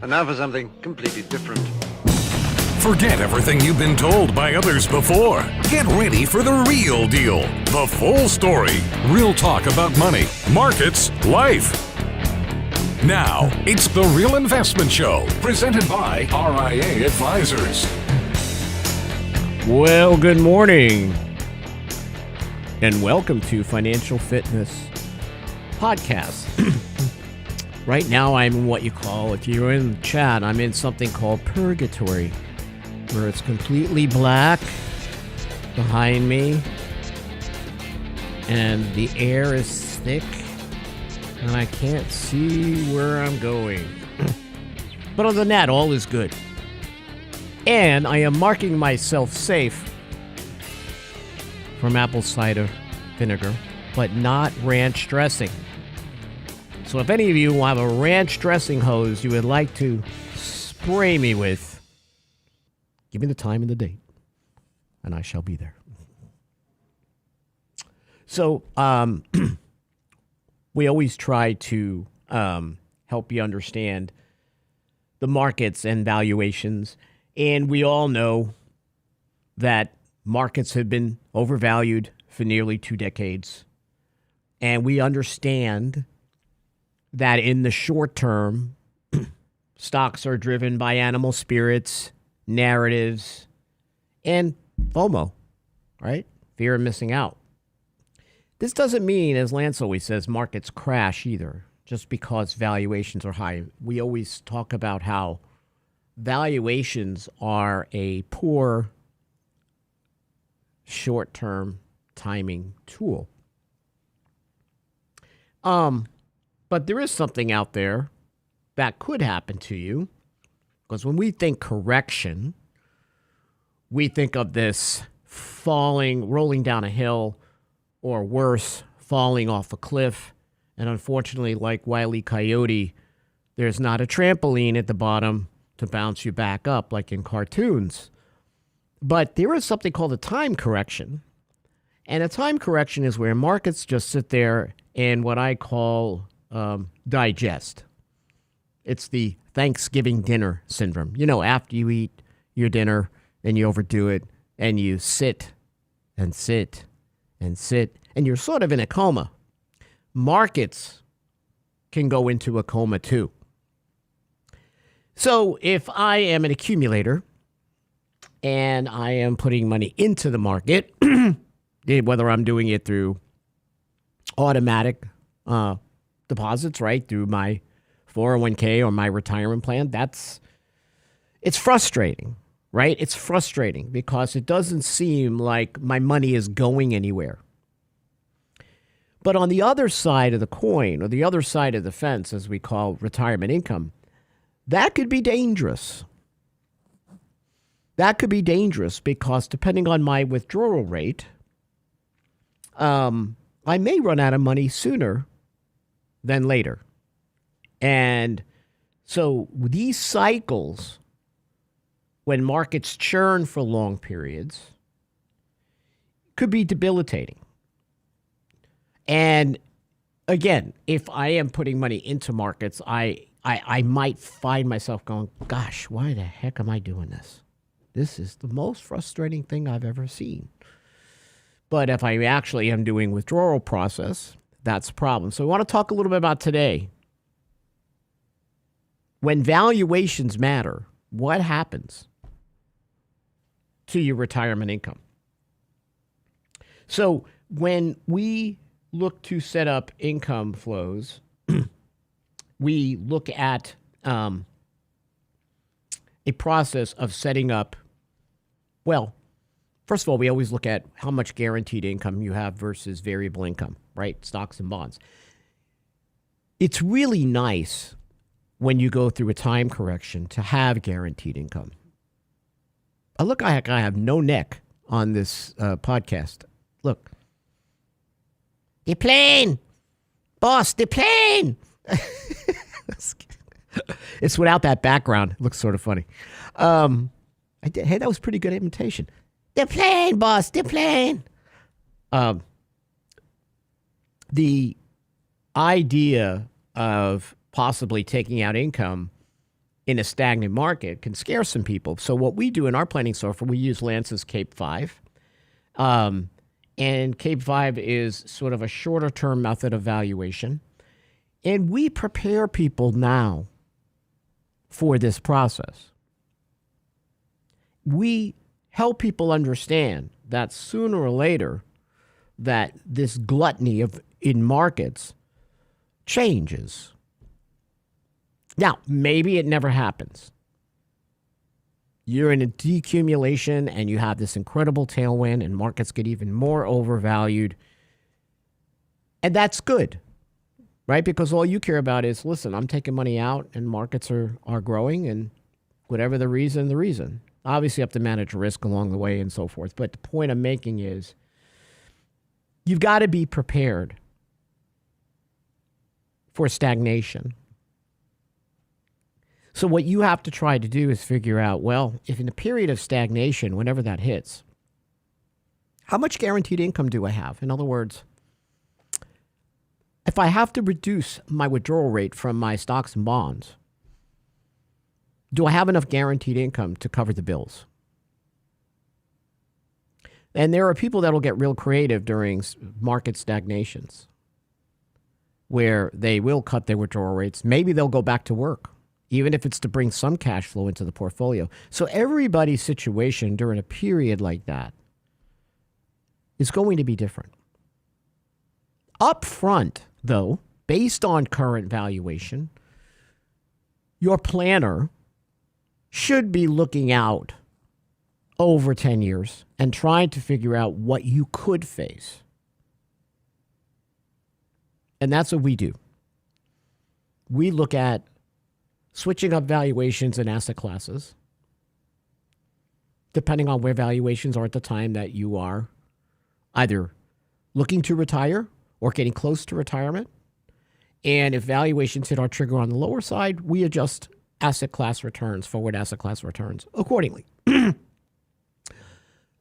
And now for something completely different. Forget everything you've been told by others before. Get ready for the real deal. The full story. Real talk about money, markets, life. Now, it's The Real Investment Show, presented by RIA Advisors. Well, good morning, and welcome to Financial Fitness Podcast. Right now, I'm in what you call, if you're in the chat, I'm in something called purgatory, where it's completely black behind me, and the air is thick, and I can't see where I'm going. But other than that, all is good. And I am marking myself safe from apple cider vinegar, but not ranch dressing. So if any of you have a ranch dressing hose you would like to spray me with, give me the time and the date, and I shall be there. So we always try to help you understand the markets and valuations. And we all know that markets have been overvalued for nearly 2 decades. And we understand that in the short term, stocks are driven by animal spirits, narratives, and FOMO, right? Fear of missing out. This doesn't mean, as Lance always says, markets crash either, just because valuations are high. We always talk about how valuations are a poor short-term timing tool. But there is something out there that could happen to you, because when we think correction, we think of this falling, rolling down a hill, or worse, falling off a cliff. And unfortunately, like Wile E. Coyote, there's not a trampoline at the bottom to bounce you back up like in cartoons. But there is something called a time correction. And a time correction is where markets just sit there and what I call digest. It's the Thanksgiving dinner syndrome. You know, after you eat your dinner and you overdo it and you sit and sit and sit and you're sort of in a coma. Markets can go into a coma too. So if I am an accumulator and I am putting money into the market, whether I'm doing it through automatic deposits, right, through my 401k or my retirement plan, it's frustrating, right? It's frustrating because it doesn't seem like my money is going anywhere. But on the other side of the coin, or the other side of the fence, as we call retirement income, that could be dangerous. That could be dangerous because depending on my withdrawal rate, I may run out of money sooner than later. And so these cycles, when markets churn for long periods, could be debilitating. And again, if I am putting money into markets, I might find myself going, gosh, why the heck am I doing this? This is the most frustrating thing I've ever seen. But if I actually am doing withdrawal process, that's a problem. So we want to talk a little bit about today. When valuations matter, what happens to your retirement income? So when we look to set up income flows, we look at a process of setting up, well, first of all, we always look at how much guaranteed income you have versus variable income, right? Stocks and bonds. It's really nice when you go through a time correction to have guaranteed income. Look, I have no neck on this podcast. Look. The plane! Boss, the plane! It's without that background. It looks sort of funny. Hey, that was pretty good imitation. The plane, boss, the plane. The idea of possibly taking out income in a stagnant market can scare some people. So what we do in our planning software, we use Lance's Cape 5. And Cape 5 is sort of a shorter term method of valuation. And we prepare people now for this process. We help people understand that sooner or later that this gluttony in markets changes. Now, maybe it never happens. You're in a decumulation and you have this incredible tailwind and markets get even more overvalued. And that's good, right? Because all you care about is, listen, I'm taking money out and markets are growing, and whatever the reason. Obviously, you have to manage risk along the way and so forth. But the point I'm making is you've got to be prepared for stagnation. So what you have to try to do is figure out, well, if in a period of stagnation, whenever that hits, how much guaranteed income do I have? In other words, if I have to reduce my withdrawal rate from my stocks and bonds, do I have enough guaranteed income to cover the bills? And there are people that will get real creative during market stagnations where they will cut their withdrawal rates. Maybe they'll go back to work, even if it's to bring some cash flow into the portfolio. So everybody's situation during a period like that is going to be different. Up front, though, based on current valuation, your planner should be looking out over 10 years and trying to figure out what you could face. And that's what we do. We look at switching up valuations in asset classes, depending on where valuations are at the time that you are either looking to retire or getting close to retirement. And if valuations hit our trigger on the lower side, we adjust asset class returns, forward asset class returns accordingly.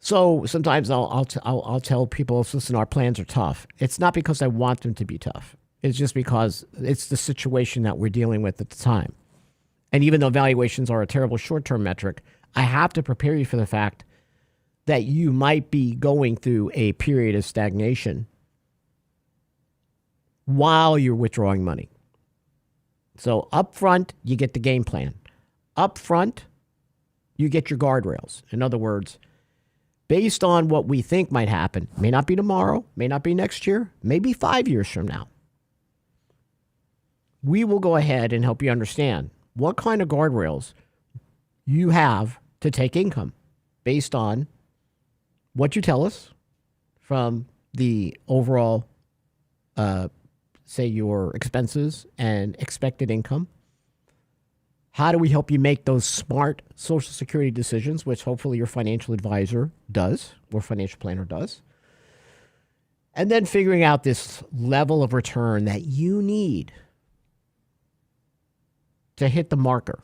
So sometimes I'll tell people, listen, our plans are tough. It's not because I want them to be tough. It's just because it's the situation that we're dealing with at the time. And even though valuations are a terrible short-term metric, I have to prepare you for the fact that you might be going through a period of stagnation while you're withdrawing money. So up front, you get the game plan. Up front, you get your guardrails. In other words, based on what we think might happen, may not be tomorrow, may not be next year, maybe 5 years from now, we will go ahead and help you understand what kind of guardrails you have to take income based on what you tell us from the overall, say, your expenses and expected income. How do we help you make those smart Social Security decisions, which hopefully your financial advisor does or financial planner does? And then figuring out this level of return that you need to hit the marker.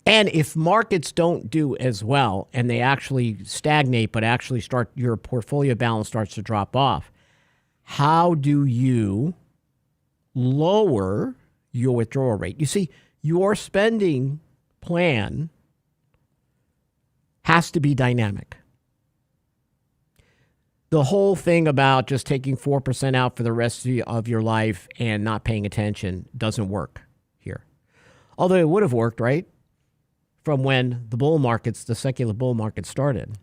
And if markets don't do as well and they actually stagnate, but actually your portfolio balance starts to drop off, how do you lower your withdrawal rate? You see, your spending plan has to be dynamic. The whole thing about just taking 4% out for the rest of your life and not paying attention doesn't work here. Although it would have worked, right? From when the secular bull market started.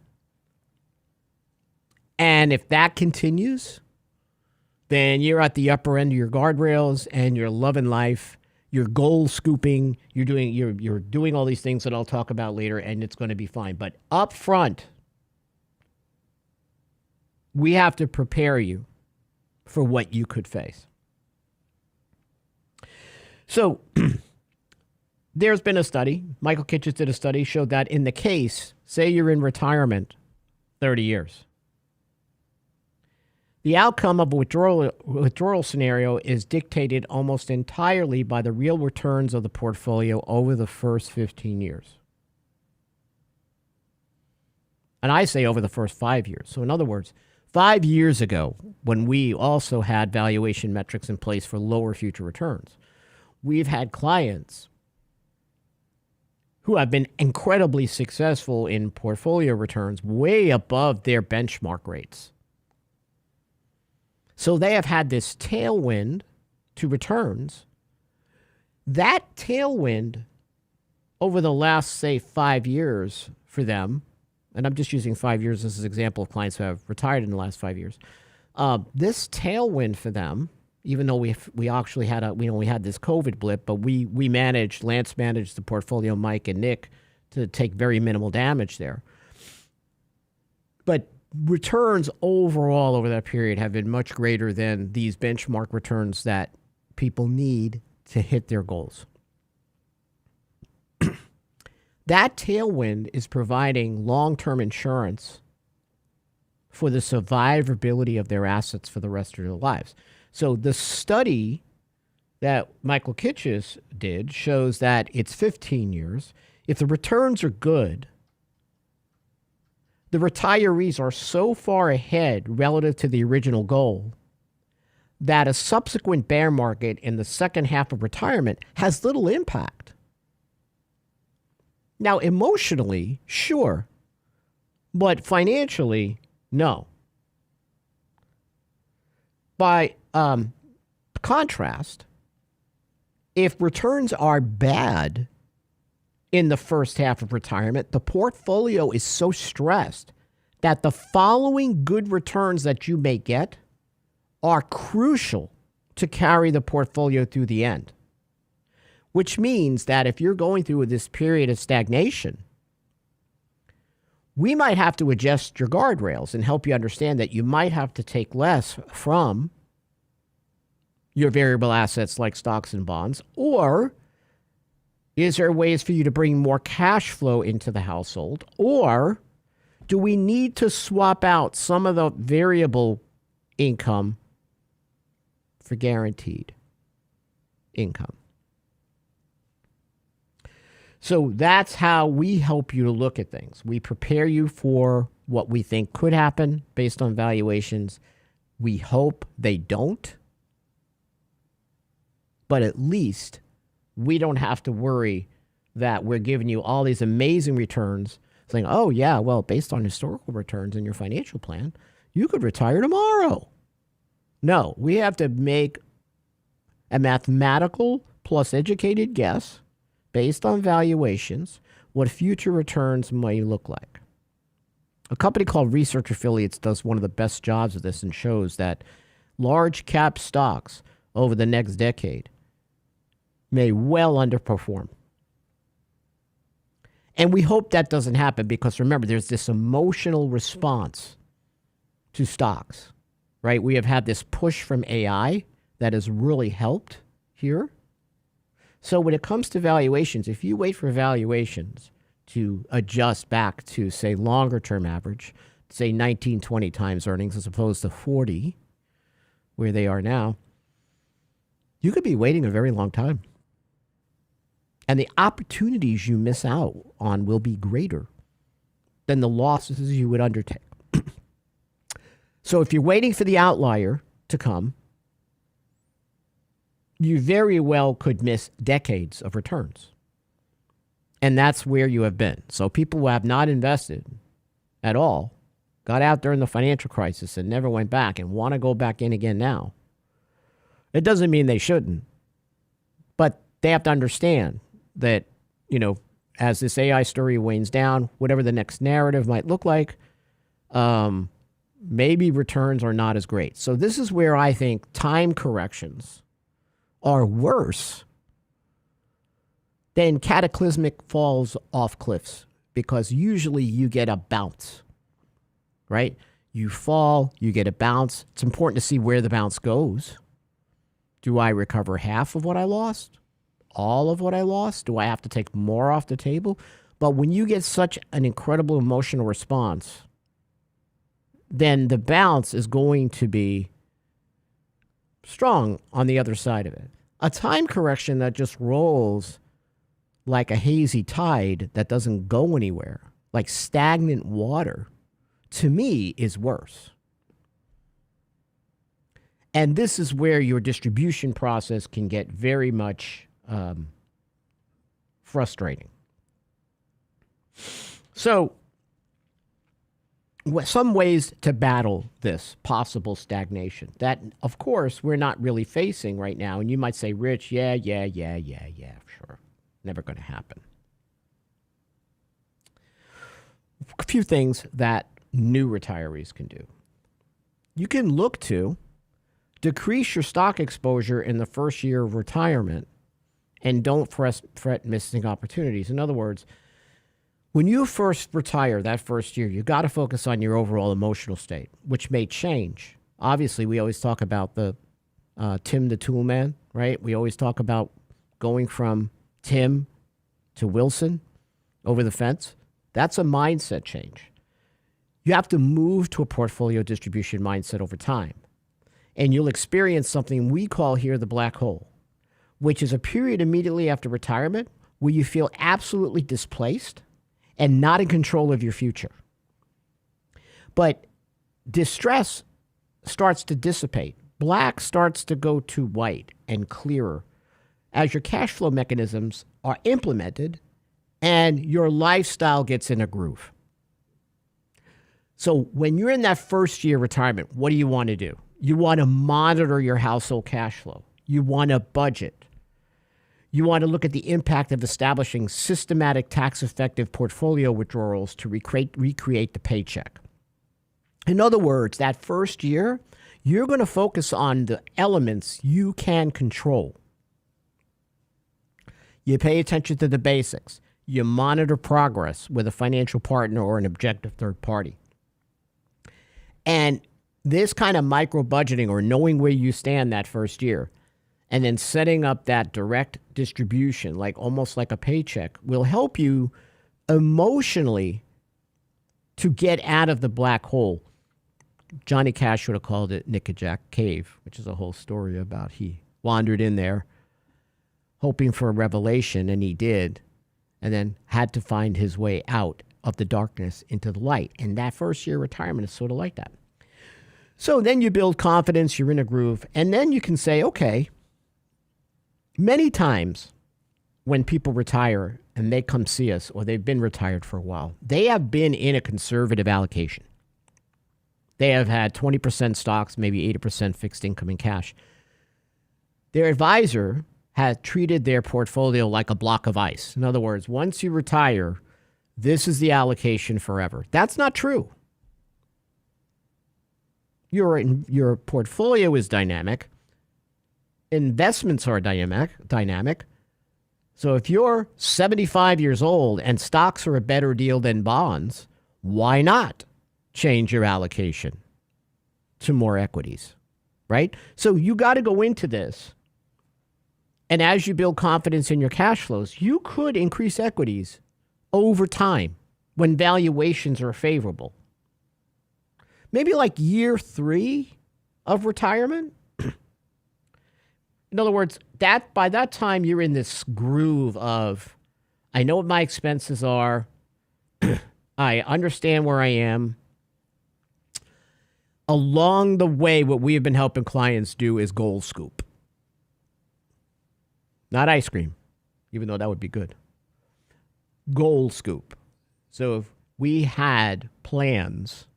And if that continues, then you're at the upper end of your guardrails and you're loving life, you're goal scooping, you're doing all these things that I'll talk about later, and it's going to be fine. But up front, we have to prepare you for what you could face. So there's been a study, Michael Kitces did a study, showed that in the case, say you're in retirement 30 years, the outcome of a withdrawal scenario is dictated almost entirely by the real returns of the portfolio over the first 15 years. And I say over the first 5 years. So in other words, 5 years ago, when we also had valuation metrics in place for lower future returns, we've had clients who have been incredibly successful in portfolio returns way above their benchmark rates. So they have had this tailwind to returns. That tailwind over the last, say, 5 years for them, and I'm just using 5 years as an example of clients who have retired in the last 5 years. This tailwind for them, even though we actually had we had this COVID blip, but Lance managed the portfolio, Mike and Nick, to take very minimal damage there. But returns overall over that period have been much greater than these benchmark returns that people need to hit their goals. That tailwind is providing long-term insurance for the survivability of their assets for the rest of their lives. So the study that Michael Kitces did shows that it's 15 years. If the returns are good, the retirees are so far ahead relative to the original goal that a subsequent bear market in the second half of retirement has little impact. Now, emotionally, sure, but financially, no. By contrast, if returns are bad in the first half of retirement, the portfolio is so stressed that the following good returns that you may get are crucial to carry the portfolio through the end. Which means that if you're going through this period of stagnation, we might have to adjust your guardrails and help you understand that you might have to take less from your variable assets like stocks and bonds, or is there ways for you to bring more cash flow into the household, or do we need to swap out some of the variable income for guaranteed income? So that's how we help you to look at things. We prepare you for what we think could happen based on valuations. We hope they don't. But at least we don't have to worry that we're giving you all these amazing returns, saying, oh, yeah, well, based on historical returns in your financial plan, you could retire tomorrow. No, we have to make a mathematical plus educated guess based on valuations, what future returns may look like. A company called Research Affiliates does one of the best jobs of this and shows that large cap stocks over the next decade may well underperform. And we hope that doesn't happen because, remember, there's this emotional response to stocks, right? We have had this push from AI that has really helped here. So when it comes to valuations, if you wait for valuations to adjust back to, say, longer-term average, say 19, 20 times earnings as opposed to 40, where they are now, you could be waiting a very long time. And the opportunities you miss out on will be greater than the losses you would undertake. So if you're waiting for the outlier to come, you very well could miss decades of returns. And that's where you have been. So people who have not invested at all, got out during the financial crisis and never went back and want to go back in again now. It doesn't mean they shouldn't. But they have to understand that, as this AI story wanes down, whatever the next narrative might look like, maybe returns are not as great. So this is where I think time corrections are worse than cataclysmic falls off cliffs, because usually you get a bounce, right? You fall, you get a bounce. It's important to see where the bounce goes. Do I recover half of what I lost? All of what I lost? Do I have to take more off the table? But when you get such an incredible emotional response, then the bounce is going to be strong on the other side of it. A time correction that just rolls like a hazy tide that doesn't go anywhere, like stagnant water, to me is worse. And this is where your distribution process can get very much frustrating. So, some ways to battle this possible stagnation that, of course, we're not really facing right now. And you might say, Rich, yeah, sure. Never going to happen. A few things that new retirees can do. You can look to decrease your stock exposure in the first year of retirement and don't fret missing opportunities. In other words, when you first retire that first year, you got to focus on your overall emotional state, which may change. Obviously, we always talk about the Tim the Tool Man, right? We always talk about going from Tim to Wilson over the fence. That's a mindset change. You have to move to a portfolio distribution mindset over time. And you'll experience something we call here the black hole, which is a period immediately after retirement where you feel absolutely displaced and not in control of your future. But distress starts to dissipate. Black starts to go to white and clearer as your cash flow mechanisms are implemented and your lifestyle gets in a groove. So when you're in that first year retirement, what do you want to do? You want to monitor your household cash flow. You want to budget. You want to look at the impact of establishing systematic tax-effective portfolio withdrawals to recreate the paycheck. In other words, that first year, you're going to focus on the elements you can control. You pay attention to the basics. You monitor progress with a financial partner or an objective third party. And this kind of micro-budgeting or knowing where you stand that first year and then setting up that direct distribution, like almost like a paycheck, will help you emotionally to get out of the black hole. Johnny Cash would have called it Nickajack Cave, which is a whole story about he wandered in there hoping for a revelation, and he did, and then had to find his way out of the darkness into the light. And that first year retirement is sort of like that. So then you build confidence, you're in a groove, and then you can say, okay, many times when people retire and they come see us or they've been retired for a while, they have been in a conservative allocation. They have had 20% stocks, maybe 80% fixed income and cash. Their advisor has treated their portfolio like a block of ice. In other words, once you retire, this is the allocation forever. That's not true. Your portfolio is dynamic. Investments are dynamic. So if you're 75 years old and stocks are a better deal than bonds, why not change your allocation to more equities, right? So you got to go into this. And as you build confidence in your cash flows, you could increase equities over time when valuations are favorable. Maybe like year 3 of retirement. In other words, that by that time you're in this groove of, I know what my expenses are. I understand where I am. Along the way, what we have been helping clients do is gold scoop. Not ice cream, even though that would be good. Gold scoop. So if we had plans,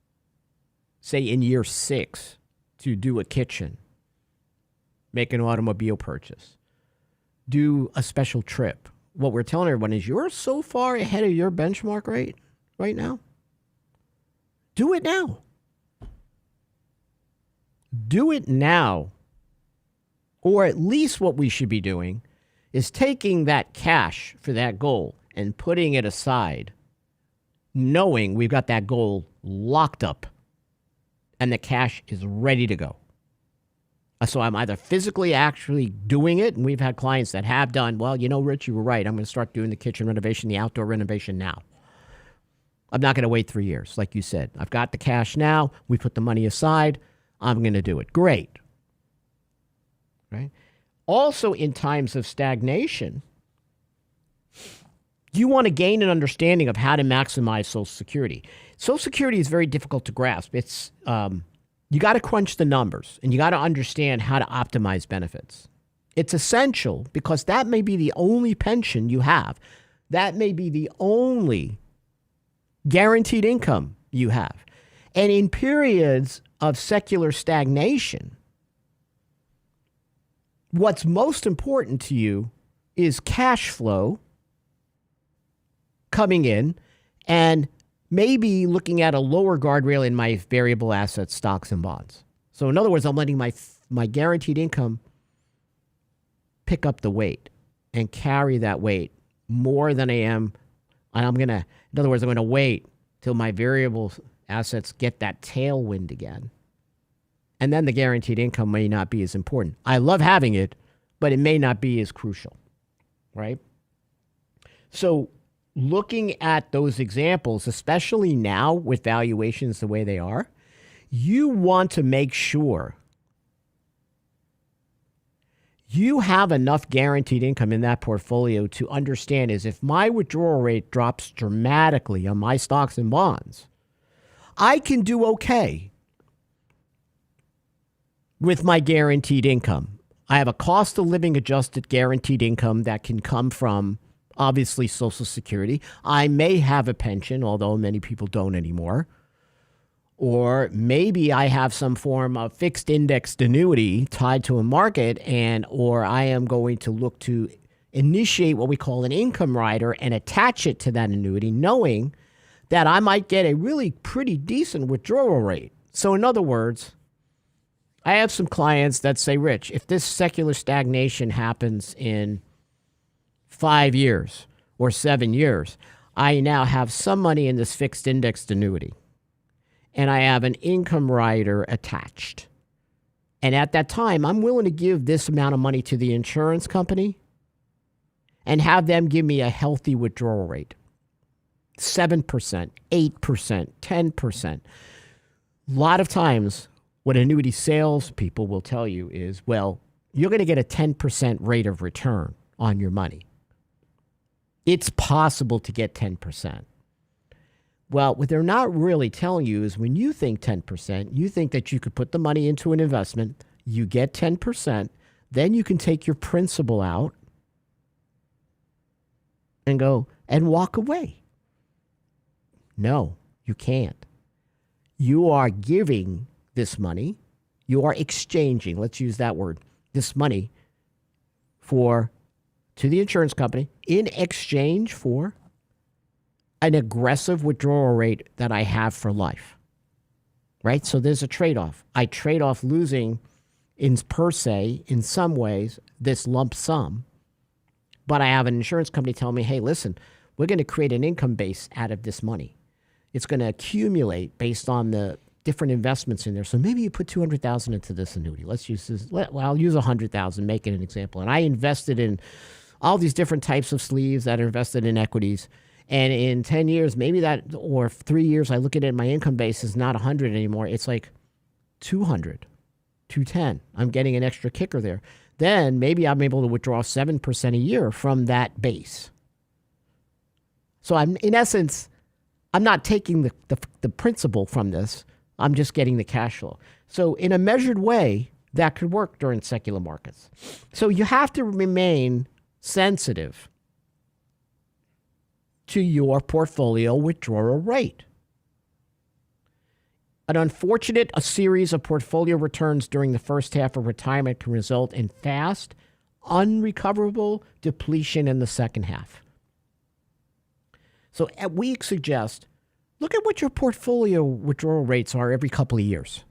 say in year 6, to do a kitchen, make an automobile purchase, do a special trip, what we're telling everyone is you're so far ahead of your benchmark rate right now. Do it now. Do it now. Or at least what we should be doing is taking that cash for that goal and putting it aside, knowing we've got that goal locked up and the cash is ready to go. So I'm either physically actually doing it, and we've had clients that have done, well, you know, Rich, you were right. I'm going to start doing the kitchen renovation, the outdoor renovation now. I'm not going to wait 3 years, like you said. I've got the cash now. We put the money aside. I'm going to do it. Great. Right? Also, in times of stagnation, you want to gain an understanding of how to maximize Social Security. Social Security is very difficult to grasp. It's you got to crunch the numbers, and you got to understand how to optimize benefits. It's essential because that may be the only pension you have. That may be the only guaranteed income you have. And in periods of secular stagnation, what's most important to you is cash flow coming in and maybe looking at a lower guardrail in my variable assets, stocks, and bonds. So in other words, I'm letting my guaranteed income pick up the weight and carry that weight more than I am. And in other words, I'm going to wait till my variable assets get that tailwind again. And then the guaranteed income may not be as important. I love having it, but it may not be as crucial, right? So looking at those examples, especially now with valuations the way they are, you want to make sure you have enough guaranteed income in that portfolio to understand is if my withdrawal rate drops dramatically on my stocks and bonds, I can do okay with my guaranteed income. I have a cost of living adjusted guaranteed income that can come from obviously Social Security. I may have a pension, although many people don't anymore. Or maybe I have some form of fixed indexed annuity tied to a market, or I am going to look to initiate what we call an income rider and attach it to that annuity, knowing that I might get a really pretty decent withdrawal rate. So in other words, I have some clients that say, Rich, if this secular stagnation happens in 5 years or 7 years, I now have some money in this fixed indexed annuity. And I have an income rider attached. And at that time, I'm willing to give this amount of money to the insurance company and have them give me a healthy withdrawal rate. 7%, 8%, 10%. A lot of times, what annuity sales people will tell you is, well, you're going to get a 10% rate of return on your money. It's possible to get 10%. Well, what they're not really telling you is when you think 10%, you think that you could put the money into an investment, you get 10%, then you can take your principal out and go and walk away. No, you can't. You are giving this money, you are exchanging, let's use that word, this money to the insurance company in exchange for an aggressive withdrawal rate that I have for life, right? So there's a trade-off. I trade off losing in some ways, this lump sum, but I have an insurance company telling me, hey, listen, we're going to create an income base out of this money. It's going to accumulate based on the different investments in there. So maybe you put $200,000 into this annuity. Let's use this. I'll use $100,000, make it an example. And I invested in all these different types of sleeves that are invested in equities. And in 10 years, maybe or 3 years, I look at it, my income base is not 100 anymore. It's like 200, 210. I'm getting an extra kicker there. Then maybe I'm able to withdraw 7% a year from that base. So in essence, I'm not taking the principal from this. I'm just getting the cash flow. So in a measured way, that could work during secular markets. So you have to remain sensitive to your portfolio withdrawal rate. An unfortunate series of portfolio returns during the first half of retirement can result in fast, unrecoverable depletion in the second half. So we suggest, look at what your portfolio withdrawal rates are every couple of years.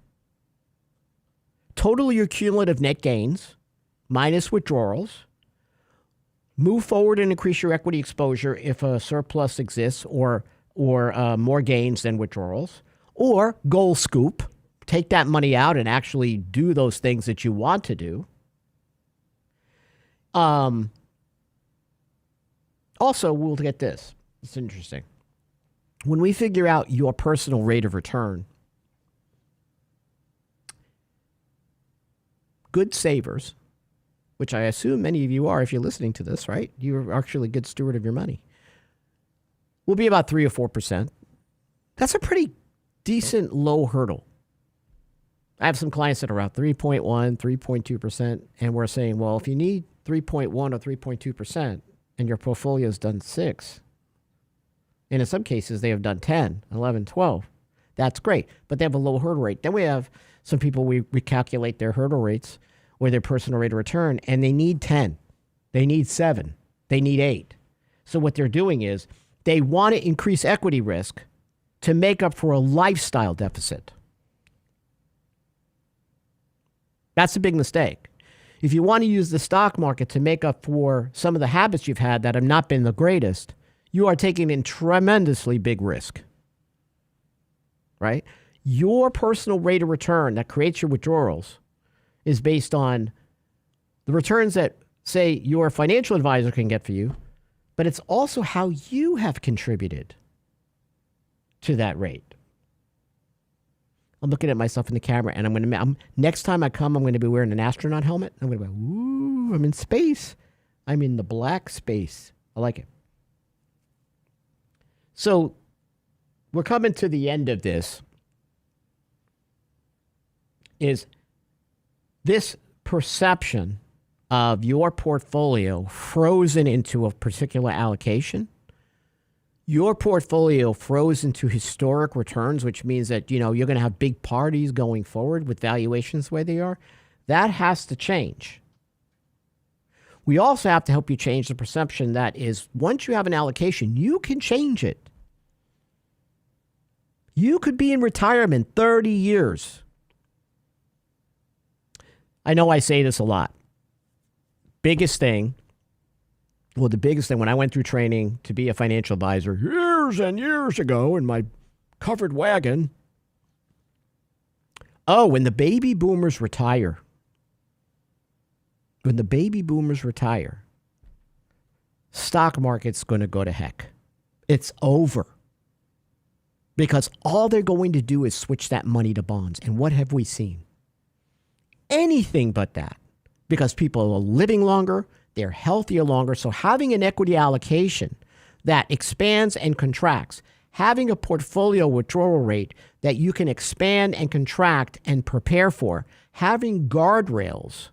Total your cumulative net gains minus withdrawals. Move forward and increase your equity exposure if a surplus exists or more gains than withdrawals. Or goal scoop, take that money out and actually do those things that you want to do. Also, we'll get this. It's interesting. When we figure out your personal rate of return, good savers, which I assume many of you are if you're listening to this, right? You're actually a good steward of your money, will be about 3 or 4%. That's a pretty decent low hurdle. I have some clients that are around 3.1, 3.2%, and we're saying, well, if you need 3.1 or 3.2% and your portfolio's done 6, and in some cases they have done 10, 11, 12, that's great, but they have a low hurdle rate. Then we have some people, we calculate their hurdle rates or their personal rate of return, and they need 10, they need 7, they need 8. So what they're doing is they want to increase equity risk to make up for a lifestyle deficit. That's a big mistake. If you want to use the stock market to make up for some of the habits you've had that have not been the greatest, you are taking in tremendously big risk, right? Your personal rate of return that creates your withdrawals is based on the returns that, say, your financial advisor can get for you, but it's also how you have contributed to that rate. I'm looking at myself in the camera, and next time I come, I'm going to be wearing an astronaut helmet. I'm going to be, ooh, I'm in space. I'm in the black space. I like it. So we're coming to the end of this. Is this perception of your portfolio frozen into a particular allocation? Your portfolio froze into historic returns, which means that, you're going to have big parties going forward with valuations the way they are. That has to change. We also have to help you change the perception that is, once you have an allocation, you can change it. You could be in retirement 30 years. I know I say this a lot. The biggest thing when I went through training to be a financial advisor years and years ago in my covered wagon. When the baby boomers retire, stock market's going to go to heck. It's over. Because all they're going to do is switch that money to bonds. And what have we seen? Anything but that. Because people are living longer, they're healthier longer. So having an equity allocation that expands and contracts, having a portfolio withdrawal rate that you can expand and contract and prepare for, having guardrails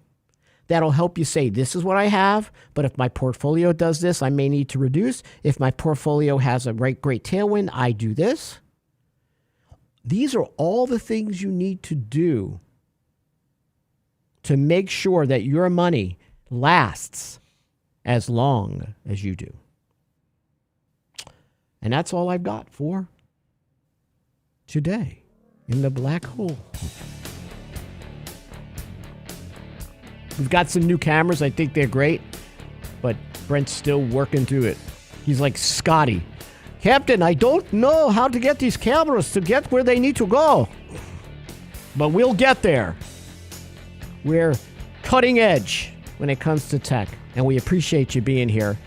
that'll help you say, this is what I have, but if my portfolio does this, I may need to reduce. If my portfolio has a great tailwind, I do this. These are all the things you need to do to make sure that your money lasts as long as you do. And that's all I've got for today in the black hole. We've got some new cameras. I think they're great, but Brent's still working through it. He's like Scotty. Captain, I don't know how to get these cameras to get where they need to go, but we'll get there. We're cutting edge when it comes to tech, and we appreciate you being here.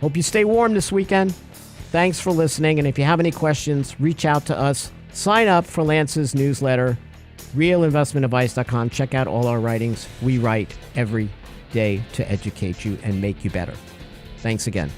Hope you stay warm this weekend. Thanks for listening, and if you have any questions, reach out to us. Sign up for Lance's newsletter, realinvestmentadvice.com. Check out all our writings. We write every day to educate you and make you better. Thanks again.